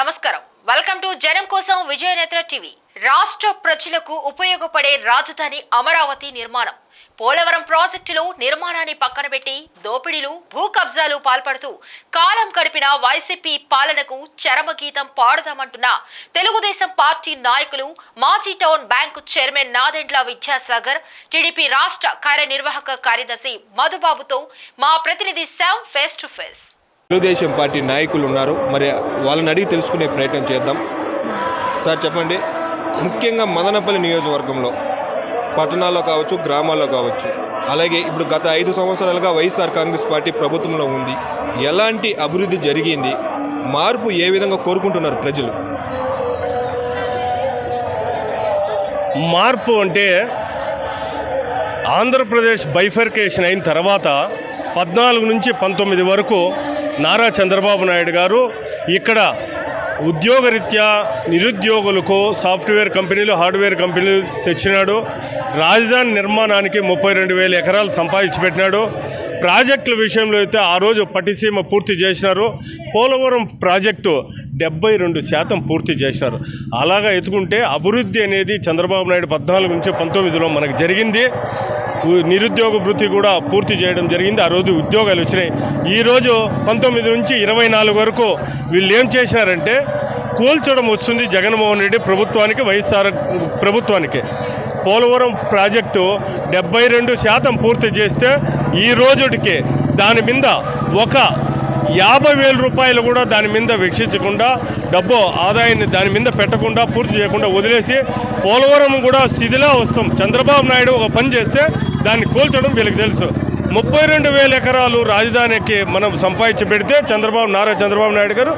నమస్కారం welcome to జనం కోసం విజయనేత్ర టీవీ రాష్ట్ర ప్రజలకు ఉపయోగపడే రాజధాని అమరావతి నిర్మాణం పోలవరం ప్రాజెక్టులో నిర్మాణాన్ని పక్కన పెట్టి దోపిడీలు భూ కబ్జాలు పాల్పడుతూ కాలం గడిపిన వైసీపీ పాలనకు చరమగీతం పాడుదామంటున్న తెలుగుదేశం పార్టీ నాయకులు మాజీ town bank chairman Nadendla Vidyasagar TDP రాష్ట్ర కార్యనిర్వాహక కార్యదర్శి మధుబాబుతో మా ప్రతినిధి Sam face to face. Telugu Desam party నాయకులు ఉన్నారు, మరి వాళ్ళని అడిగి తెలుసుకునే ప్రయత్నం చేద్దాం. సార్ చెప్పండి, ముఖ్యంగా మదనపల్లి నియోజకవర్గంలో పట్టణాల్లో కావచ్చు, గ్రామాల్లో కావచ్చు, అలాగే ఇప్పుడు గత 5 సంవత్సరాలుగా వైఎస్ఆర్ కాంగ్రెస్ పార్టీ ప్రభుత్వంలో ఉంది. ఎలాంటి అభివృద్ధి జరిగింది, మార్పు ఏ విధంగా కోరుకుంటున్నారు ప్రజలు? మార్పు అంటే ఆంధ్రప్రదేశ్ బైఫర్కేషన్ అయిన తర్వాత 14 నుంచి 19 వరకు నారా చంద్రబాబు నాయుడు గారు ఇక్కడ ఉద్యోగరీత్యా నిరుద్యోగులకు సాఫ్ట్వేర్ కంపెనీలు, హార్డ్వేర్ కంపెనీలు తెచ్చినాడు. రాజధాని నిర్మాణానికి 32,000 ఎకరాలు సంపాదించి పెట్టినాడు. ప్రాజెక్టుల విషయంలో అయితే ఆ రోజు పట్టిసీమ పూర్తి చేసినారు. పోలవరం ప్రాజెక్టు 72% పూర్తి చేసినారు. అలాగా ఎత్తుకుంటే అభివృద్ధి అనేది చంద్రబాబు నాయుడు 14 నుంచి 19లో మనకు జరిగింది. నిరుద్యోగ వృత్తి కూడా పూర్తి చేయడం జరిగింది. ఆ రోజు ఉద్యోగాలు వచ్చినాయి. ఈరోజు 19 నుంచి 24 వరకు వీళ్ళు ఏం చేసినారంటే కూల్చడం వస్తుంది జగన్మోహన్ రెడ్డి ప్రభుత్వానికి, వైఎస్ఆర్ ప్రభుత్వానికి. పోలవరం ప్రాజెక్టు 72% పూర్తి చేస్తే ఈ రోజుకి దాని మీద ఒక 50,000 రూపాయలు కూడా దాని మీద వెచ్చించకుండా, డబ్బు ఆదాయాన్ని దాని మీద పెట్టకుండా, పూర్తి చేయకుండా వదిలేసి పోలవరం కూడా శిథిలా వస్తాం. చంద్రబాబు నాయుడు ఒక పని చేస్తే దాన్ని కూల్చడం వీళ్ళకి తెలుసు. 32,000 ఎకరాలు రాజధానికి మనం సంపాదించి పెడితే నారా చంద్రబాబు నాయుడు గారు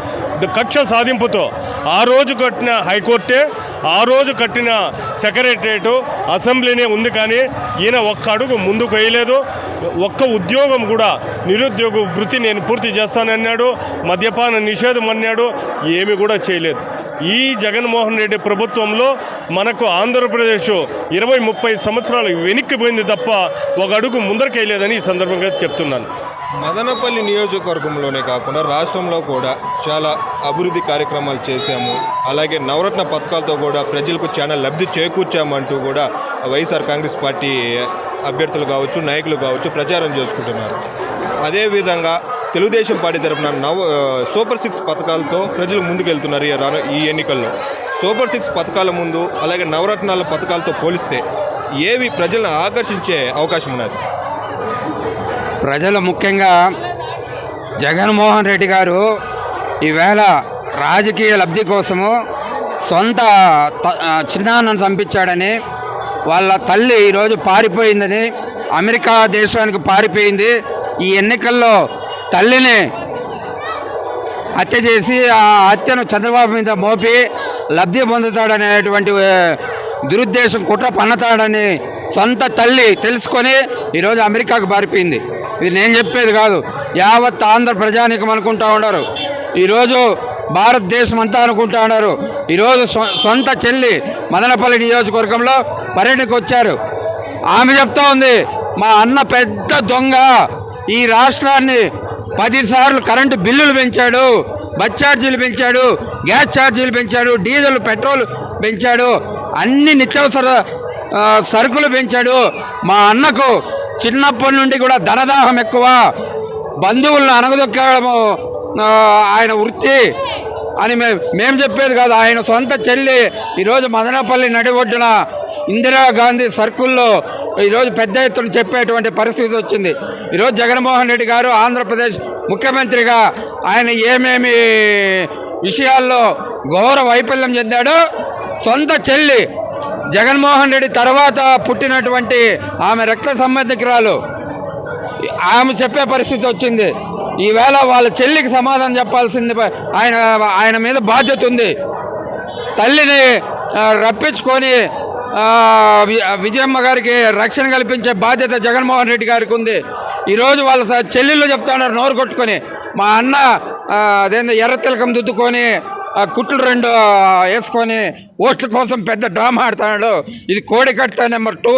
కక్ష సాధింపుతో ఆ రోజు కట్టిన హైకోర్టే, ఆ రోజు కట్టిన సెక్రటరియట్, అసెంబ్లీనే ఉంది. కానీ ఈయన ఒక్క అడుగు ముందుకు వేయలేదు. ఒక్క ఉద్యోగం కూడా నిరుద్యోగ వృత్తి నేను పూర్తి చేస్తానన్నాడు. మద్యపాన నిషేధం అన్నాడు, ఏమి కూడా చేయలేదు. ఈ జగన్మోహన్ రెడ్డి ప్రభుత్వంలో మనకు ఆంధ్రప్రదేశ్ 20-30 సంవత్సరాలు వెనక్కిపోయింది తప్ప ఒక అడుగు ముందరకేయలేదని ఈ సందర్భంగా చెప్తున్నాను. మదనపల్లి నియోజకవర్గంలోనే కాకుండా రాష్ట్రంలో కూడా చాలా అభివృద్ధి కార్యక్రమాలు చేశాము. అలాగే నవరత్న పథకాలతో కూడా ప్రజలకు చాలా లబ్ధి చేకూర్చామంటూ కూడా వైఎస్ఆర్ కాంగ్రెస్ పార్టీ అభ్యర్థులు కావచ్చు, నాయకులు కావచ్చు ప్రచారం చేసుకుంటున్నారు. అదేవిధంగా తెలుగుదేశం పార్టీ తరఫున సూపర్ 6 పథకాలతో ప్రజలు ముందుకెళ్తున్నారు. ఈ ఎన్నికల్లో సూపర్ 6 పథకాల ముందు అలాగే నవరత్నాల పథకాలతో పోలిస్తే ఏవి ప్రజలను ఆకర్షించే అవకాశం ఉన్నది? ప్రజలు ముఖ్యంగా జగన్మోహన్ రెడ్డి గారు ఈవేళ రాజకీయ లబ్ధి కోసము సొంత చిన్నాన్నను చంపించాడని, వాళ్ళ తల్లి ఈరోజు పారిపోయిందని, అమెరికా దేశానికి పారిపోయింది. ఈ ఎన్నికల్లో తల్లిని హత్య చేసి ఆ హత్యను చంద్రబాబు మీద మోపి లబ్ధి పొందుతాడనేటువంటి దురుద్దేశం, కుట్ర పన్నతాడని సొంత తల్లి తెలుసుకొని ఈరోజు అమెరికాకు పారిపోయింది. ఇది నేను చెప్పేది కాదు, యావత్ ఆంధ్ర ప్రజానీకం అనుకుంటా ఉన్నారు. ఈరోజు భారతదేశం అంతా అనుకుంటా ఉన్నారు. ఈరోజు సొంత చెల్లి మదనపల్లి నియోజకవర్గంలో పర్యటనకు వచ్చారు. ఆమె చెప్తా ఉంది, మా అన్న పెద్ద దొంగ, ఈ రాష్ట్రాన్ని 10 సార్లు కరెంటు బిల్లులు పెంచాడు, బస్ ఛార్జీలు పెంచాడు, గ్యాస్ ఛార్జీలు పెంచాడు, డీజిల్ పెట్రోల్ పెంచాడు, అన్ని నిత్యావసర సరుకులు పెంచాడు. మా అన్నకు చిన్నప్పటి నుండి కూడా ధనదాహం ఎక్కువ, బంధువులను అనగదొక్కడము ఆయన వృత్తి అని మేము చెప్పేది కాదు. ఆయన సొంత చెల్లి ఈరోజు మదనపల్లి నడి ఒడ్డున ఇందిరాగాంధీ సర్కిల్లో ఈరోజు పెద్ద ఎత్తున చెప్పేటువంటి పరిస్థితి వచ్చింది. ఈరోజు జగన్మోహన్ రెడ్డి గారు ఆంధ్రప్రదేశ్ ముఖ్యమంత్రిగా ఆయన ఏమేమి విషయాల్లో ఘోర వైఫల్యం చెందాడో, సొంత చెల్లి జగన్మోహన్ రెడ్డి తర్వాత పుట్టినటువంటి ఆమె రక్త సంబంధికురాలు ఆమె చెప్పే పరిస్థితి వచ్చింది. ఈవేళ వాళ్ళ చెల్లికి సమాధానం చెప్పాల్సింది ఆయన మీద బాధ్యత ఉంది. తల్లిని రప్పించుకొని విజయమ్మ గారికి రక్షణ కల్పించే బాధ్యత జగన్మోహన్ రెడ్డి గారికి ఉంది. ఈరోజు వాళ్ళ చెల్లెళ్ళు చెప్తా ఉన్నారు నోరు కొట్టుకొని, మా అన్న అదేందో ఎర్ర తిలకం దుద్దుకొని కుట్లు 2 వేసుకొని ఓట్ల కోసం పెద్ద డ్రామా ఆడుతున్నాడు. ఇది కోడికట్ట నెంబర్ 2